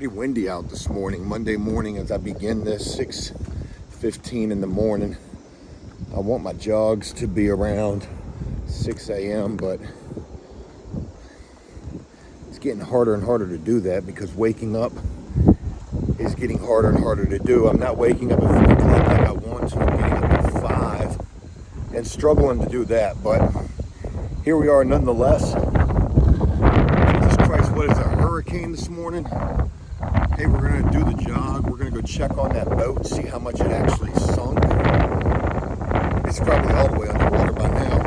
Pretty windy out this morning, Monday morning as I begin this, 6:15 in the morning. I want my jogs to be around 6 a.m., but it's getting harder and harder to do that because waking up is getting harder and harder to do. I'm not waking up at 4 o'clock like I want to. I'm getting up at 5 and struggling to do that, but here we are nonetheless. Jesus Christ, what is a hurricane this morning? Hey, we're gonna do the jog. We're gonna go check on that boat, see how much it actually sunk. It's probably all the way underwater by now.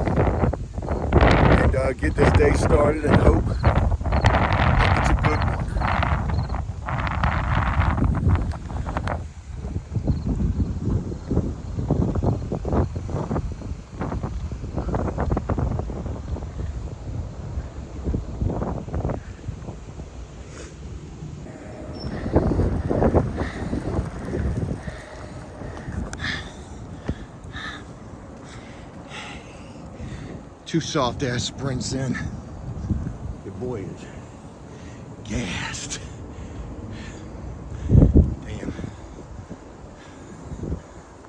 And get this day started and hope it's a good one. Two soft ass sprints in. Your boy is gassed. Damn.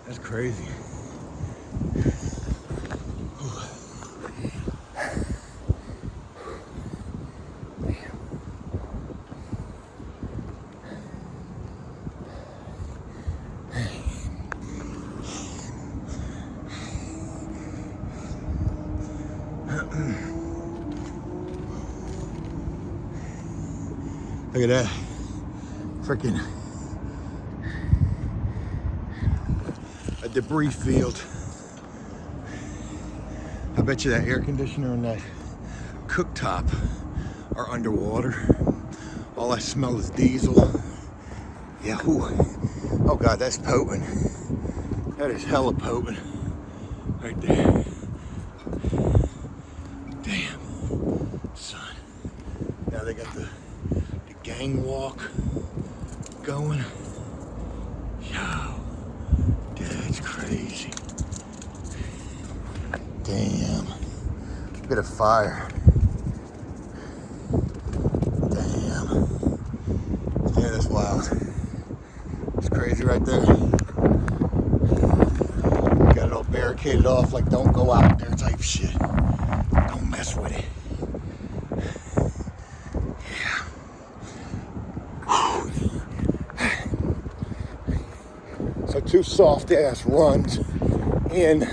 That's crazy. Look at that. Freaking a debris field. I bet you that air conditioner and that cooktop are underwater. All I smell is diesel. Yeah, ooh. Oh God, that's potent. That is hella potent. Right there. Damn, son. Now they got the gang walk going. Yo, that's crazy. Damn. Bit of fire. Damn. Yeah, that's wild. It's crazy right there. Got it all barricaded off like don't go out there type shit. Don't mess with it. So two soft ass runs in.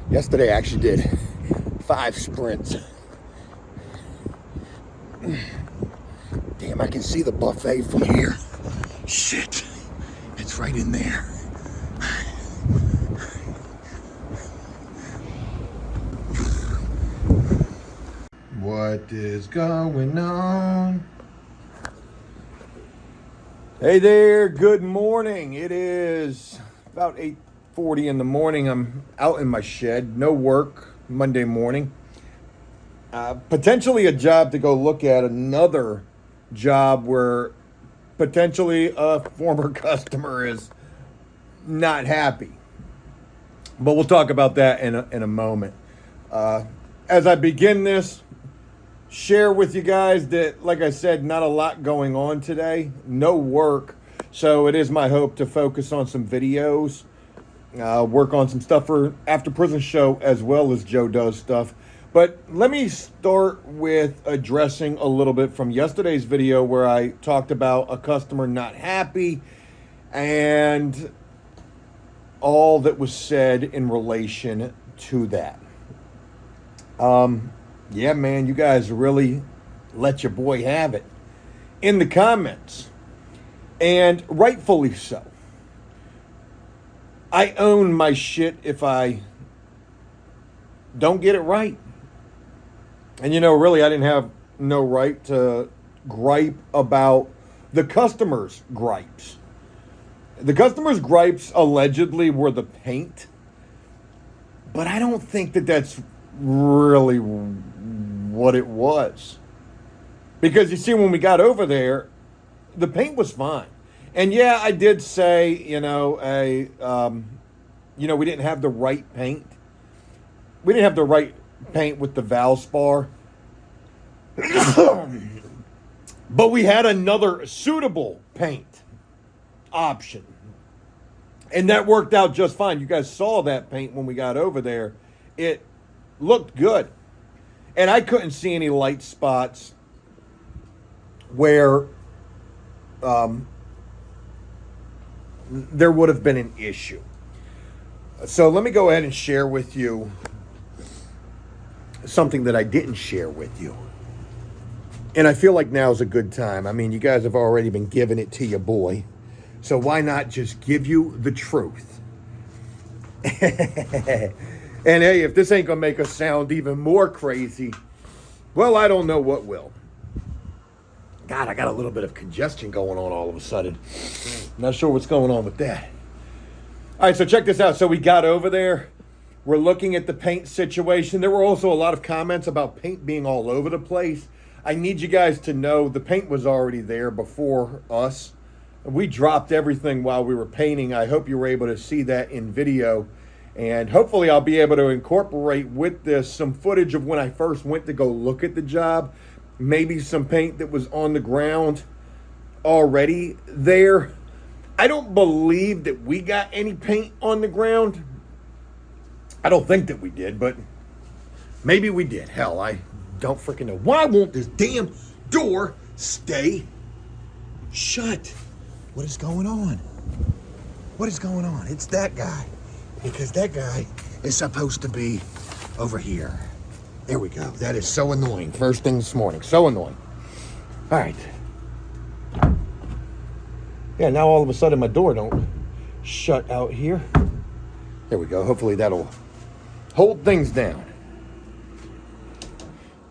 Yesterday I actually did 5 sprints. Damn, I can see the buffet from here. Shit, it's right in there. What is going on? Hey there, good morning. It is about 8:40 in the morning. I'm out in my shed, no work Monday morning. Potentially a job to go look at, another job where potentially a former customer is not happy. But we'll talk about that in a moment. As I begin this, share with you guys that, like I said, not a lot going on today, no work. So it is my hope to focus on some videos, work on some stuff for After Prison Show as well as Joe Does stuff. But let me start with addressing a little bit from yesterday's video where I talked about a customer not happy and all that was said in relation to that. Yeah, man, you guys really let your boy have it in the comments, and rightfully so. I own my shit if I don't get it right. And really, I didn't have no right to gripe about the customer's gripes. The customer's gripes allegedly were the paint, but I don't think that that's really what it was. Because you see, when we got over there, the paint was fine. And yeah, I did say, we didn't have the right paint. We didn't have the right paint with the Valspar. But we had another suitable paint option. And that worked out just fine. You guys saw that paint when we got over there. It looked good. And I couldn't see any light spots where there would have been an issue. So let me go ahead and share with you something that I didn't share with you. And I feel like now's a good time. I mean, you guys have already been giving it to your boy. So why not just give you the truth? And hey, if this ain't gonna make us sound even more crazy, well, I don't know what will. God, I got a little bit of congestion going on all of a sudden. Not sure what's going on with that. All right, so check this out. So we got over there. We're looking at the paint situation. There were also a lot of comments about paint being all over the place. I need you guys to know the paint was already there before us. We dropped everything while we were painting. I hope you were able to see that in video. And hopefully I'll be able to incorporate with this some footage of when I first went to go look at the job. Maybe some paint that was on the ground already there. I don't believe that we got any paint on the ground. I don't think that we did, but maybe we did. Hell, I don't freaking know. Why won't this damn door stay shut? What is going on? What is going on? It's that guy. Because that guy is supposed to be over here. There we go. That is so annoying. First thing this morning. So annoying. All right. Yeah, now all of a sudden my door don't shut out here. There we go. Hopefully that'll hold things down.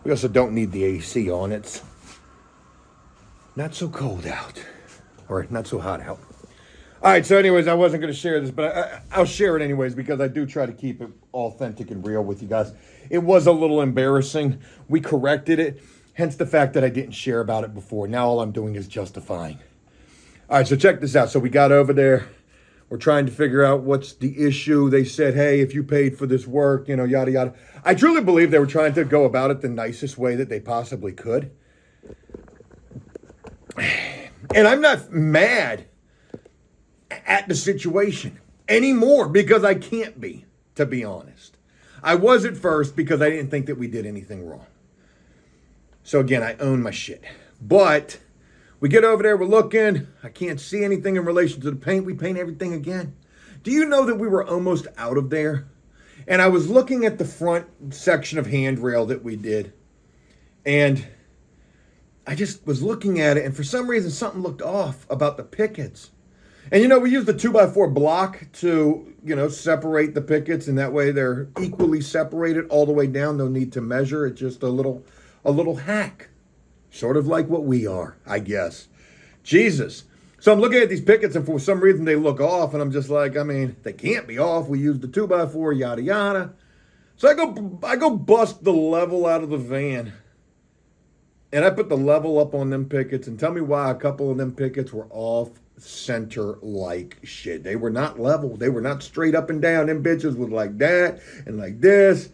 We also don't need the AC on. It's not so cold out. Or not so hot out. All right, so anyways, I wasn't going to share this, but I'll share it anyways because I do try to keep it authentic and real with you guys. It was a little embarrassing. We corrected it, hence the fact that I didn't share about it before. Now all I'm doing is justifying. All right, so check this out. So we got over there. We're trying to figure out what's the issue. They said, hey, if you paid for this work, you know, yada, yada. I truly believe they were trying to go about it the nicest way that they possibly could. And I'm not mad at the situation anymore because I can't be, to be honest. I was at first because I didn't think that we did anything wrong. So again, I own my shit. But we get over there, we're looking. I can't see anything in relation to the paint. We paint everything again. Do you know that we were almost out of there? And I was looking at the front section of handrail that we did. And I just was looking at it. And for some reason, something looked off about the pickets. And, you know, we use the 2x4 block to, you know, separate the pickets. And that way they're equally separated all the way down. No need to measure. It's just a little hack. Sort of like what we are, I guess. Jesus. So I'm looking at these pickets and for some reason they look off. And I'm just like, I mean, they can't be off. We use the 2x4, yada, yada. So I go bust the level out of the van. And I put the level up on them pickets. And tell me why a couple of them pickets were off center like shit. They were not level. They were not straight up and down. Them bitches was like that and like this.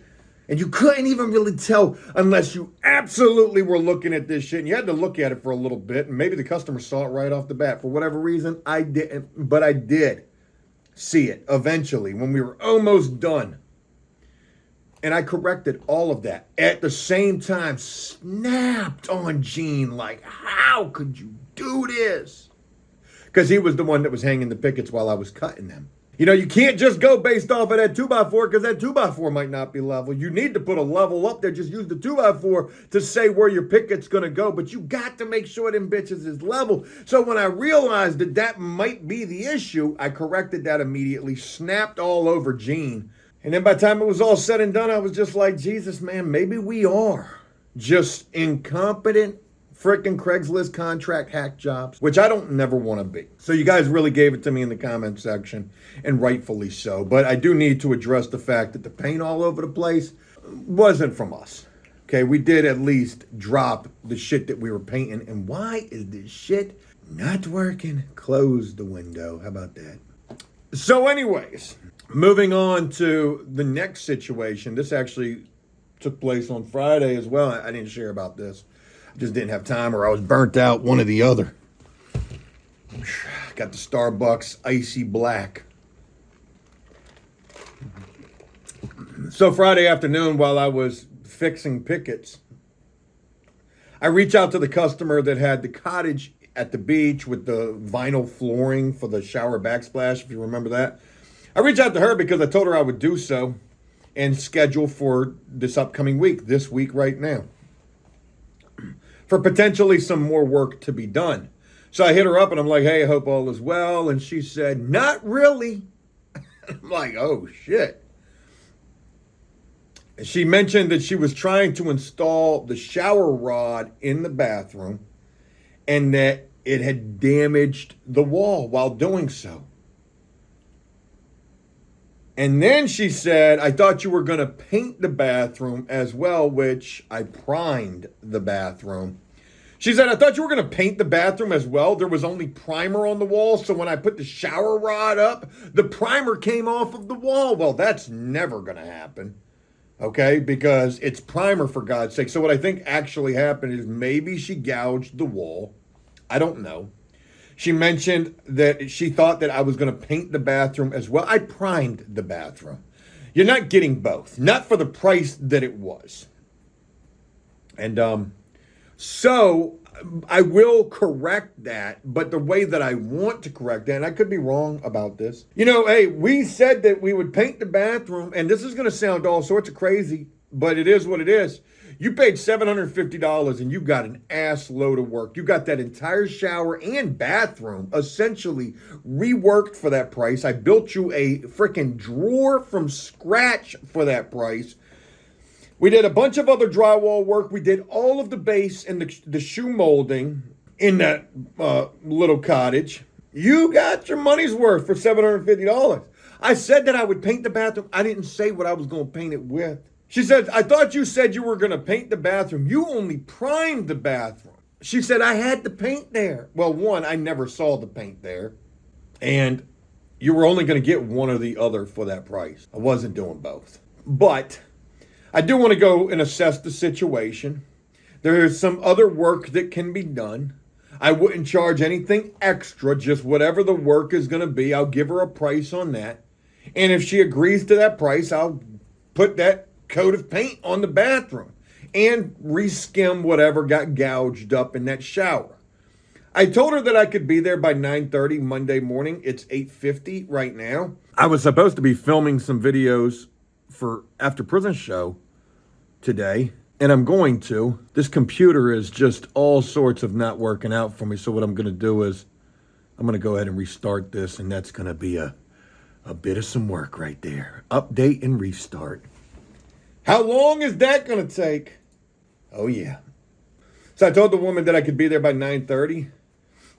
And you couldn't even really tell unless you absolutely were looking at this shit. And you had to look at it for a little bit. And maybe the customer saw it right off the bat. For whatever reason, I didn't. But I did see it eventually when we were almost done. And I corrected all of that. At the same time, snapped on Gene like, how could you do this? Because he was the one that was hanging the pickets while I was cutting them. You know, you can't just go based off of that 2x4 because that 2x4 might not be level. You need to put a level up there. Just use the 2x4 to say where your picket's going to go. But you got to make sure them bitches is level. So when I realized that that might be the issue, I corrected that immediately, snapped all over Gene. And then by the time it was all said and done, I was just like, Jesus, man, maybe we are just incompetent freaking Craigslist contract hack jobs, which I don't never want to be. So you guys really gave it to me in the comment section, and rightfully so. But I do need to address the fact that the paint all over the place wasn't from us. Okay, we did at least drop the shit that we were painting. And why is this shit not working? Close the window. How about that? So anyways, moving on to the next situation. This actually took place on Friday as well. I didn't share about this. I just didn't have time, or I was burnt out, one or the other. Got the Starbucks Icy Black. So Friday afternoon, while I was fixing pickets, I reached out to the customer that had the cottage at the beach with the vinyl flooring for the shower backsplash, if you remember that. I reached out to her because I told her I would do so and schedule for this upcoming week, this week right now, for potentially some more work to be done. So I hit her up and I'm like, hey, I hope all is well. And she said, not really. I'm like, oh, shit. She mentioned that she was trying to install the shower rod in the bathroom and that it had damaged the wall while doing so. And then she said, I thought you were going to paint the bathroom as well, which I primed the bathroom. She said, I thought you were going to paint the bathroom as well. There was only primer on the wall. So when I put the shower rod up, the primer came off of the wall. Well, that's never going to happen. Okay, because it's primer, for God's sake. So what I think actually happened is maybe she gouged the wall. I don't know. She mentioned that she thought that I was going to paint the bathroom as well. I primed the bathroom. You're not getting both. Not for the price that it was. And so I will correct that, but the way that I want to correct that, and I could be wrong about this. You know, hey, we said that we would paint the bathroom, and this is going to sound all sorts of crazy, but it is what it is. You paid $750 and you got an ass load of work. You got that entire shower and bathroom essentially reworked for that price. I built you a freaking drawer from scratch for that price. We did a bunch of other drywall work. We did all of the base and the shoe molding in that little cottage. You got your money's worth for $750. I said that I would paint the bathroom. I didn't say what I was going to paint it with. She said, I thought you said you were going to paint the bathroom. You only primed the bathroom. She said, I had the paint there. Well, one, I never saw the paint there. And you were only going to get one or the other for that price. I wasn't doing both. But I do want to go and assess the situation. There is some other work that can be done. I wouldn't charge anything extra, just whatever the work is going to be. I'll give her a price on that. And if she agrees to that price, I'll put that coat of paint on the bathroom and reskim whatever got gouged up in that shower. I told her that I could be there by 9:30 Monday morning. It's 8:50 right now. I was supposed to be filming some videos for After Prison Show today, and I'm going to. This computer is just all sorts of not working out for me, so what I'm going to do is I'm going to go ahead and restart this, and that's going to be a bit of some work right there. Update and restart. How long is that going to take? Oh, yeah. So I told the woman that I could be there by 9:30.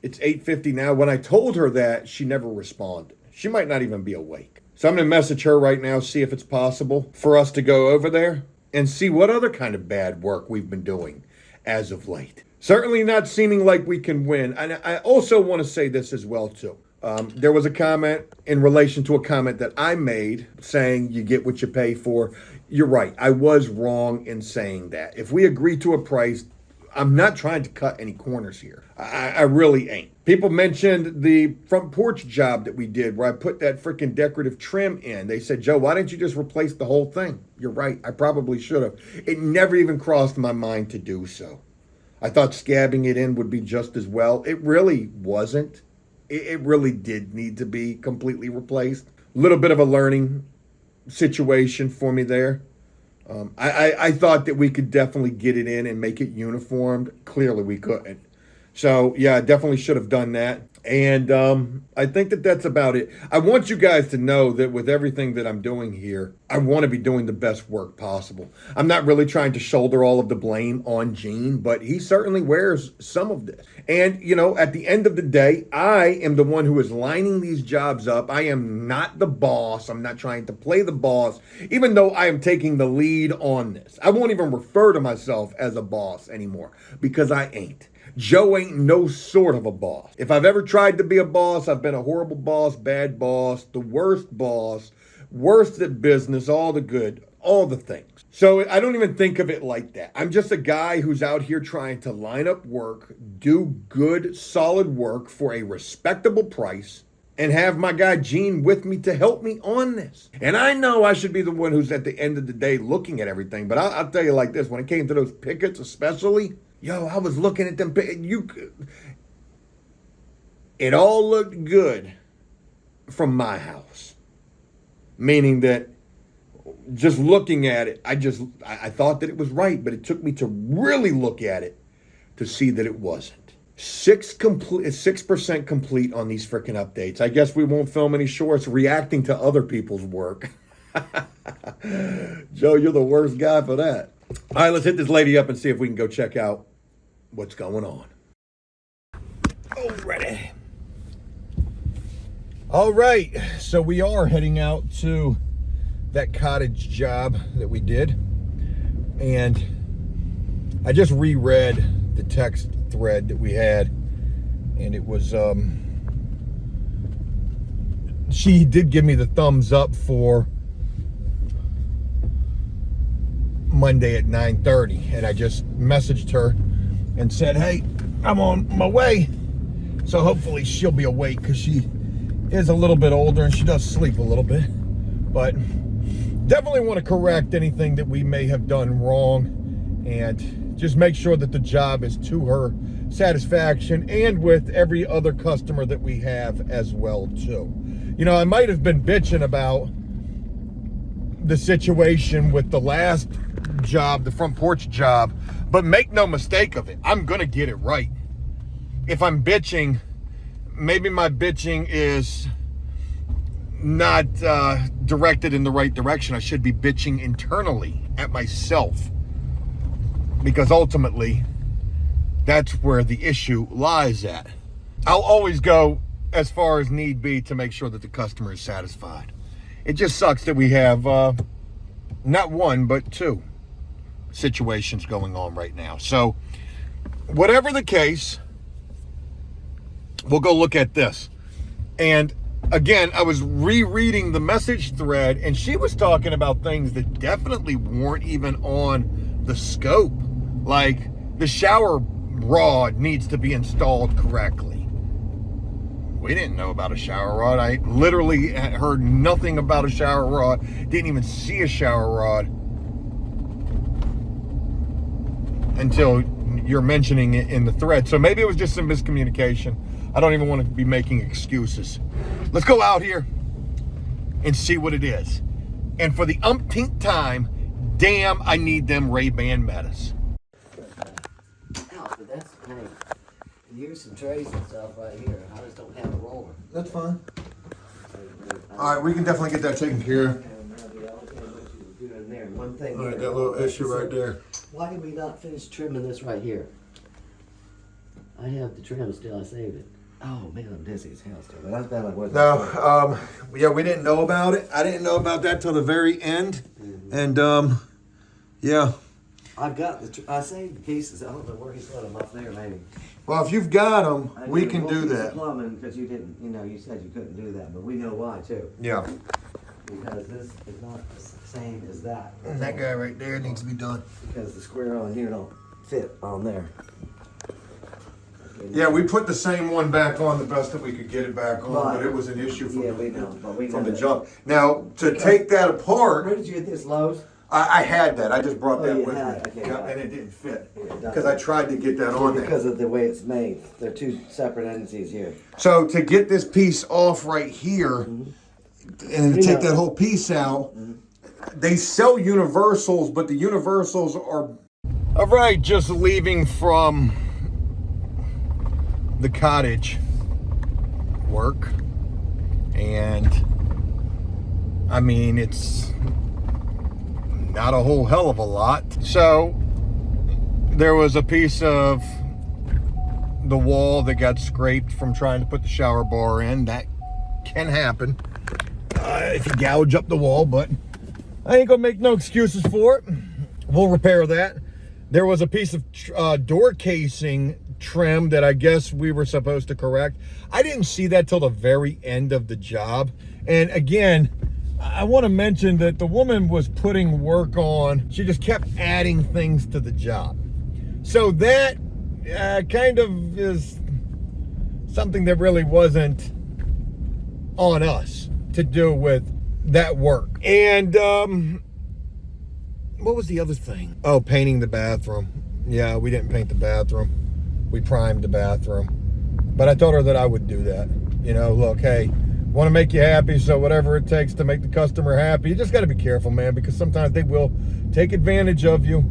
It's 8:50 now. When I told her that, she never responded. She might not even be awake. So I'm going to message her right now, see if it's possible for us to go over there and see what other kind of bad work we've been doing as of late. Certainly not seeming like we can win. And I also want to say this as well, too. There was a comment in relation to a comment that I made saying you get what you pay for. You're right. I was wrong in saying that. If we agree to a price, I'm not trying to cut any corners here. I really ain't. People mentioned the front porch job that we did where I put that freaking decorative trim in. They said, Joe, why didn't you just replace the whole thing? You're right. I probably should have. It never even crossed my mind to do so. I thought scabbing it in would be just as well. It really wasn't. It really did need to be completely replaced. A little bit of a learning situation for me there. I thought that we could definitely get it in and make it uniformed. Clearly we couldn't. So yeah, I definitely should have done that. And I think that that's about it. I want you guys to know that with everything that I'm doing here, I want to be doing the best work possible. I'm not really trying to shoulder all of the blame on Gene, but he certainly wears some of this. And, you know, at the end of the day, I am the one who is lining these jobs up. I am not the boss. I'm not trying to play the boss, even though I am taking the lead on this. I won't even refer to myself as a boss anymore because I ain't. Joe ain't no sort of a boss. If I've ever tried to be a boss, I've been a horrible boss, bad boss, the worst boss, worst at business, all the good, all the things. So I don't even think of it like that. I'm just a guy who's out here trying to line up work, do good, solid work for a respectable price, and have my guy Gene with me to help me on this. And I know I should be the one who's at the end of the day looking at everything, but I'll tell you like this, when it came to those pickets especially, yo, I was looking at them. It all looked good from my house. Meaning that just looking at it, I thought that it was right, but it took me to really look at it to see that it wasn't. 6% complete on these freaking updates. I guess we won't film any shorts reacting to other people's work. Joe, you're the worst guy for that. All right, let's hit this lady up and see if we can go check out what's going on. Alrighty. All right, so we are heading out to that cottage job that we did. And I just reread the text thread that we had, and it was, she did give me the thumbs up for Monday at 9:30, and I just messaged her and said, hey, I'm on my way. So hopefully she'll be awake, because she is a little bit older and she does sleep a little bit. But definitely want to correct anything that we may have done wrong, and just make sure that the job is to her satisfaction, and with every other customer that we have as well too. You know, I might have been bitching about the situation with the last job, the front porch job, but make no mistake of it, I'm gonna get it right. If I'm bitching, maybe my bitching is not directed in the right direction. I should be bitching internally at myself, because ultimately that's where the issue lies at. I'll always go as far as need be to make sure that the customer is satisfied. It just sucks that we have not one but two situations going on right now. So whatever the case, we'll go look at this. And again, I was rereading the message thread, and she was talking about things that definitely weren't even on the scope. Like, the shower rod needs to be installed correctly. We didn't know about a shower rod. I literally had heard nothing about a shower rod. Didn't even see a shower rod until you're mentioning it in the thread. So maybe it was just some miscommunication. I don't even want to be making excuses. Let's go out here and see what it is. And for the umpteenth time, damn, I need them Ray-Ban Metas. But that's the thing. Here's some trays and stuff right here. I just don't have a roller. That's fine. All right, we can definitely get that taken care of. One thing. All right, that little issue right there. Why did we not finish trimming this right here? I have the trim still. I saved it. Oh man, I'm dizzy as hell still. But that's bad. No, yeah, we didn't know about it. I didn't know about that till the very end, and yeah. I've got I saved the pieces. I don't know where he put them up there, maybe. Well, if you've got them, we can do that. Plumbing, because you didn't, you said you couldn't do that, but we know why too. Yeah. Because this is not the same as that. And that guy right there needs to be done. Because the square on here don't fit on there. Yeah, we put the same one back on the best that we could get it back on, but it was an issue from, from the jump. Now, to take that apart... Where did you get this, Lowe's? I had that. I just brought that with me. Okay, and it didn't fit. Because I tried to get that on there. Because of the way it's made. They're two separate entities here. So, to get this piece off right here, and to take that whole piece out, they sell universals, but the universals are... All right, just leaving from the cottage work, and I mean, it's not a whole hell of a lot. So there was a piece of the wall that got scraped from trying to put the shower bar in. That can happen if you gouge up the wall, but I ain't gonna make no excuses for it. We'll repair that. There was a piece of door casing trim that I guess we were supposed to correct. I didn't see that till the very end of the job. And again, I want to mention that the woman was putting work on. She just kept adding things to the job. So that kind of is something that really wasn't on us to do with that work. And what was the other thing? Oh, painting the bathroom. Yeah, we didn't paint the bathroom. We primed the bathroom. But I told her that I would do that. You know, look, hey, want to make you happy, so whatever it takes to make the customer happy. You just got to be careful, man, because sometimes they will take advantage of you.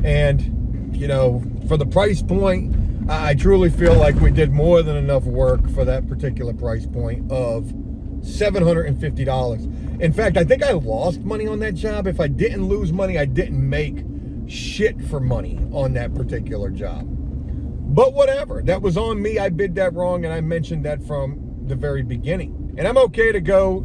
And, you know, for the price point, I truly feel like we did more than enough work for that particular price point of $750. In fact, I think I lost money on that job. If I didn't lose money, I didn't make shit for money on that particular job. But whatever, that was on me. I bid that wrong, and I mentioned that from the very beginning. And I'm okay to go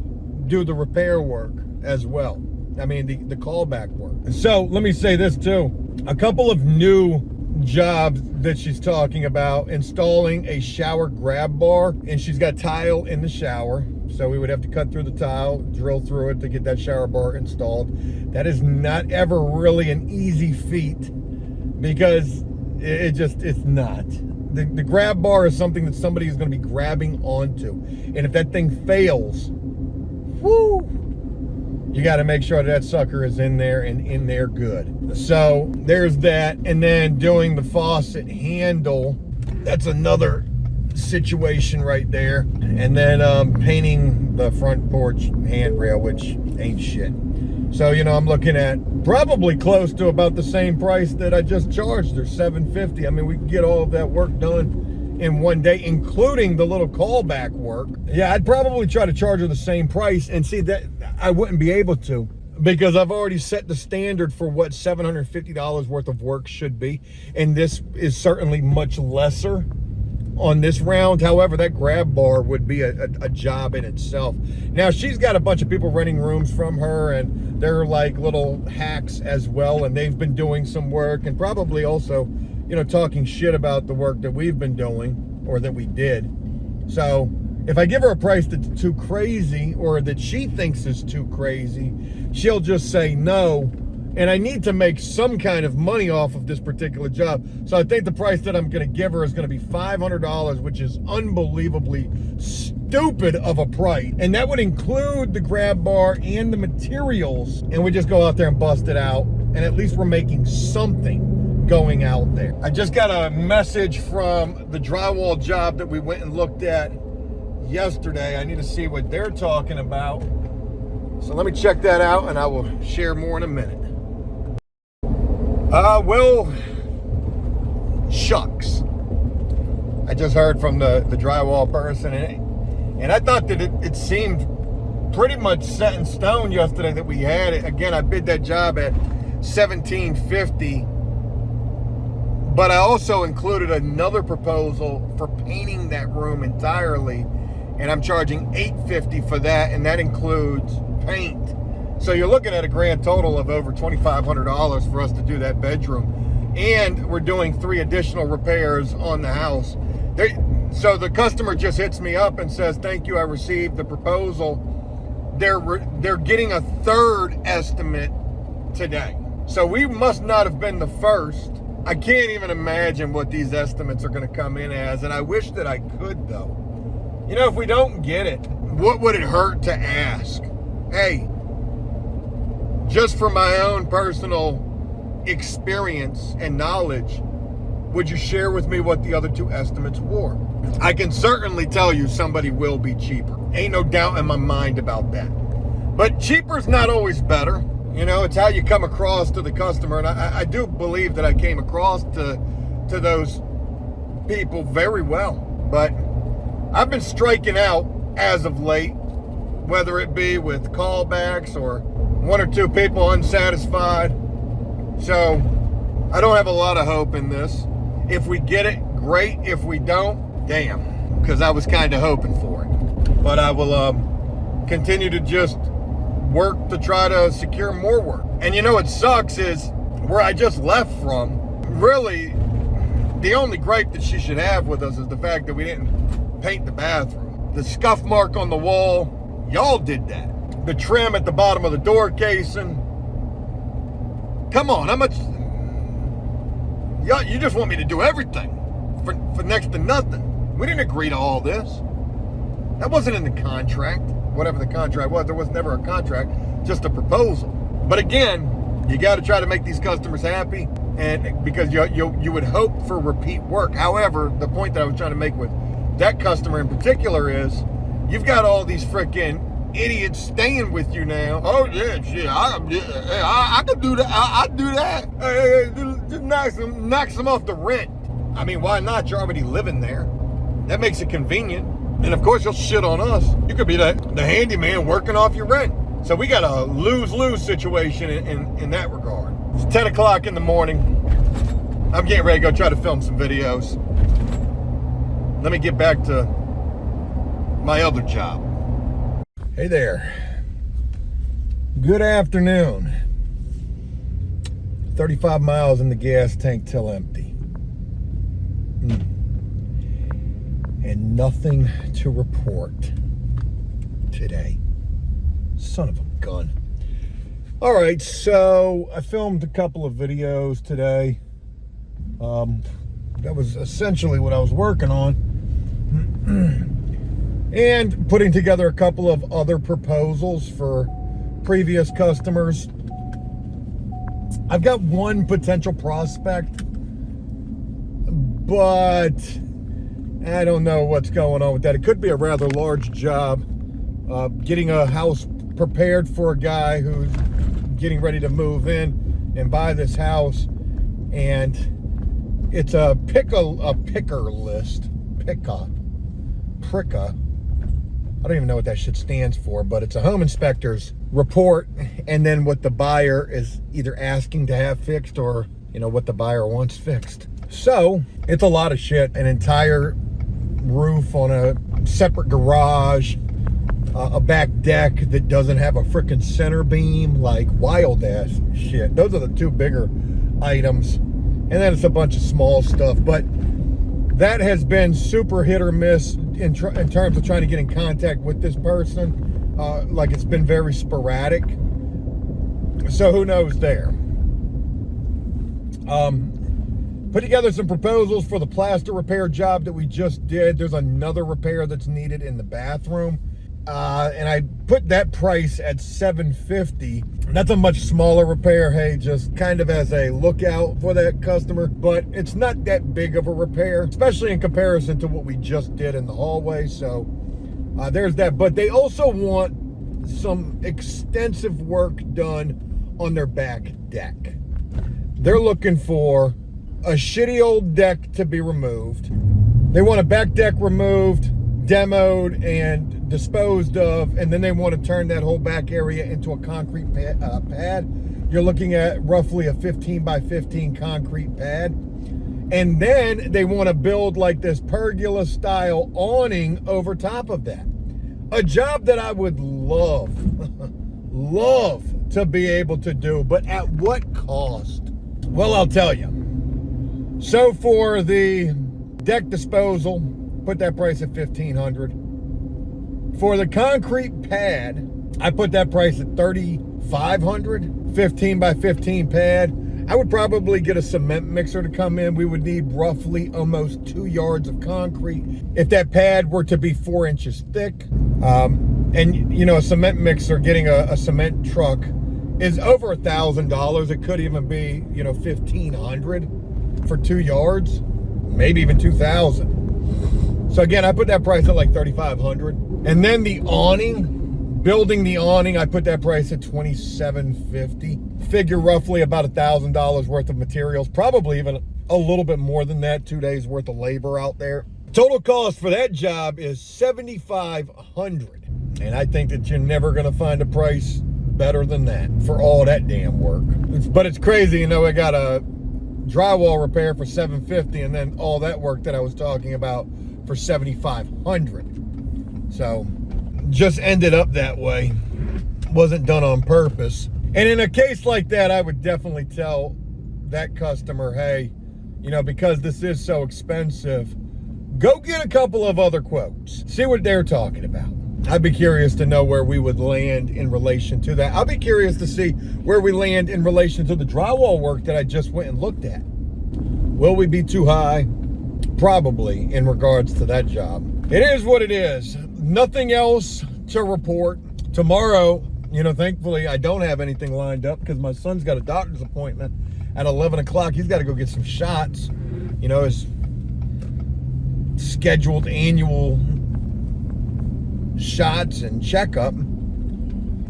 do the repair work as well. I mean, the callback work. So let me say this too. A couple of new jobs that she's talking about: installing a shower grab bar, and she's got tile in the shower. So we would have to cut through the tile, drill through it to get that shower bar installed. That is not ever really an easy feat, because it's not. The grab bar is something that somebody is going to be grabbing onto. And if that thing fails, whoo, you got to make sure that sucker is in there and in there good. So there's that. And then doing the faucet handle, that's another situation right there. And then painting the front porch handrail, which ain't shit. So, you know, I'm looking at probably close to about the same price that I just charged her, $750. I mean, we can get all of that work done in one day, including the little callback work. Yeah, I'd probably try to charge her the same price, and see that I wouldn't be able to, because I've already set the standard for what $750 worth of work should be. And this is certainly much lesser on this round. However, that grab bar would be a job in itself. Now, she's got a bunch of people renting rooms from her, and they're like little hacks as well, and they've been doing some work, and probably also, you know, talking shit about the work that we've been doing, or that we did. So if I give her a price that's too crazy, or that she thinks is too crazy, she'll just say no. And I need to make some kind of money off of this particular job. So I think the price that I'm going to give her is going to be $500, which is unbelievably stupid of a price. And that would include the grab bar and the materials. And we just go out there and bust it out. And at least we're making something going out there. I just got a message from the drywall job that we went and looked at yesterday. I need to see what they're talking about. So let me check that out, and I will share more in a minute. Well, shucks. I just heard from the drywall person, and I thought that it seemed pretty much set in stone yesterday that we had it. Again, I bid that job at $1,750, but I also included another proposal for painting that room entirely, and I'm charging $850 for that, and that includes paint. So you're looking at a grand total of over $2,500 for us to do that bedroom. And we're doing 3 additional repairs on the house. So the customer just hits me up and says, thank you, I received the proposal. They're getting a 3rd estimate today. So we must not have been the first. I can't even imagine what these estimates are going to come in as. And I wish that I could, though. You know, if we don't get it, what would it hurt to ask? Hey, just for my own personal experience and knowledge, would you share with me what the other 2 estimates were? I can certainly tell you somebody will be cheaper. Ain't no doubt in my mind about that. But cheaper's not always better. You know, it's how you come across to the customer. And I do believe that I came across to those people very well. But I've been striking out as of late, whether it be with callbacks or 1 or 2 people unsatisfied. So I don't have a lot of hope in this. If we get it, great. If we don't, damn, because I was kind of hoping for it. But I will continue to just work to try to secure more work. And you know what sucks is where I just left from, really the only gripe that she should have with us is the fact that we didn't paint the bathroom. The scuff mark on the wall, y'all did that. the trim at the bottom of the door casing. Come on, how much? You just want me to do everything for next to nothing. We didn't agree to all this. That wasn't in the contract. Whatever the contract was, there was never a contract, just a proposal. But again, you got to try to make these customers happy, and because you would hope for repeat work. However, the point that I was trying to make with that customer in particular is, you've got all these freaking idiots staying with you now. Oh yeah, shit, I could do that. I do that. Hey, just knock some off the rent. I mean, why not? You're already living there. That makes it convenient. And of course, you'll shit on us. You could be the handyman working off your rent. So we got a lose-lose situation in that regard. It's 10 o'clock in the morning. I'm getting ready to go try to film some videos. Let me get back to my other job. Hey there. Good afternoon. 35 miles in the gas tank till empty. And nothing to report today. Son of a gun. All right, so I filmed a couple of videos today. That was essentially what I was working on. And putting together a couple of other proposals for previous customers. I've got one potential prospect, but I don't know what's going on with that. It could be a rather large job, getting a house prepared for a guy who's getting ready to move in and buy this house. And it's a picker list. Pricka. I don't even know what that shit stands for, but it's a home inspector's report, and then what the buyer is either asking to have fixed or, you know, what the buyer wants fixed. So it's a lot of shit. An entire roof on a separate garage, a back deck that doesn't have a freaking center beam, like wild ass shit. Those are the two bigger items. And then it's a bunch of small stuff, but that has been super hit or miss in terms of trying to get in contact with this person. Like, it's been very sporadic. So who knows there. Put together some proposals for the plaster repair job that we just did. There's another repair that's needed in the bathroom. And I put that price at $750. That's a much smaller repair, hey, just kind of as a lookout for that customer. But it's not that big of a repair, especially in comparison to what we just did in the hallway. So there's that. But they also want some extensive work done on their back deck. They're looking for a shitty old deck to be removed. They want a back deck removed, demoed, and disposed of, and then they want to turn that whole back area into a concrete pad. You're looking at roughly a 15 by 15 concrete pad. And then they want to build like this pergola style awning over top of that. A job that I would love to be able to do, but at what cost? Well, I'll tell you. So for the deck disposal, put that price at $1,500. For the concrete pad, I put that price at $3,500. 15 by 15 pad. I would probably get a cement mixer to come in. We would need roughly almost 2 yards of concrete if that pad were to be 4 inches thick. And you know, a cement mixer, getting a cement truck is over $1,000. It could even be, you know, $1,500 for 2 yards, maybe even $2,000. So again, I put that price at like $3,500. And then the awning, building the awning, I put that price at $2,750. Figure roughly about $1,000 worth of materials, probably even a little bit more than that, 2 days worth of labor out there. Total cost for that job is $7,500. And I think that you're never gonna find a price better than that for all that damn work. But it's crazy, you know, I got a drywall repair for $750 and then all that work that I was talking about for $7,500. So just ended up that way. Wasn't done on purpose. And in a case like that, I would definitely tell that customer, hey, you know, because this is so expensive, go get a couple of other quotes. See what they're talking about. I'd be curious to know where we would land in relation to that. I'll be curious to see where we land in relation to the drywall work that I just went and looked at. Will we be too high? Probably, in regards to that job. It is what it is. Nothing else to report. Tomorrow, thankfully I don't have anything lined up because my son's got a doctor's appointment at 11 o'clock. He's got to go get some shots. His scheduled annual shots and checkup.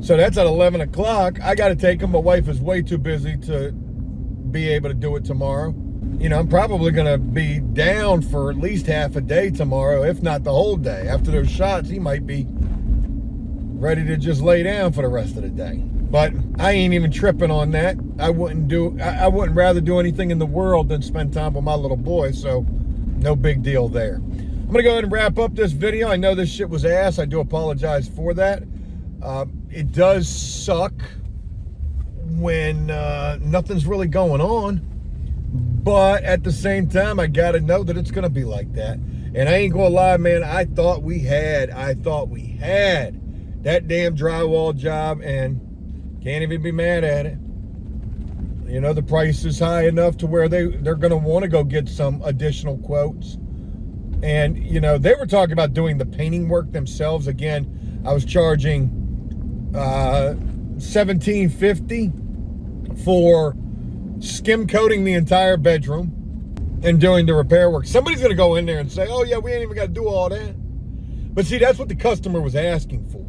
So that's at 11 o'clock. I got to take him. My wife is way too busy to be able to do it tomorrow. I'm probably going to be down for at least half a day tomorrow, if not the whole day. After those shots, he might be ready to just lay down for the rest of the day. But I ain't even tripping on that. I wouldn't rather do anything in the world than spend time with my little boy, so no big deal there. I'm going to go ahead and wrap up this video. I know this shit was ass. I do apologize for that. It does suck when nothing's really going on. But at the same time, I got to know that it's going to be like that. And I ain't going to lie, man, I thought we had that damn drywall job, and can't even be mad at it. The price is high enough to where they're going to want to go get some additional quotes. And, they were talking about doing the painting work themselves. Again, I was charging $17.50 for skim coating the entire bedroom and doing the repair work. Somebody's going to go in there and say, oh yeah, we ain't even got to do all that. But see, that's what the customer was asking for.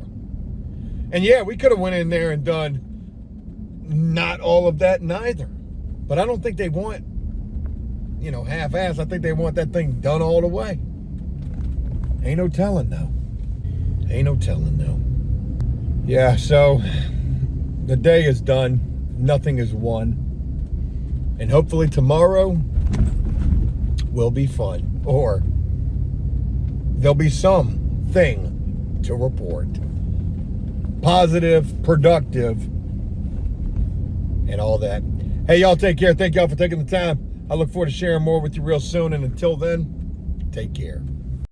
And yeah, we could have went in there and done not all of that neither. But I don't think they want, half-ass. I think they want that thing done all the way. Ain't no telling though. Yeah, so the day is done. Nothing is won. And hopefully tomorrow will be fun, or there'll be something to report. Positive, productive, and all that. Hey, y'all take care. Thank y'all for taking the time. I look forward to sharing more with you real soon. And until then, take care.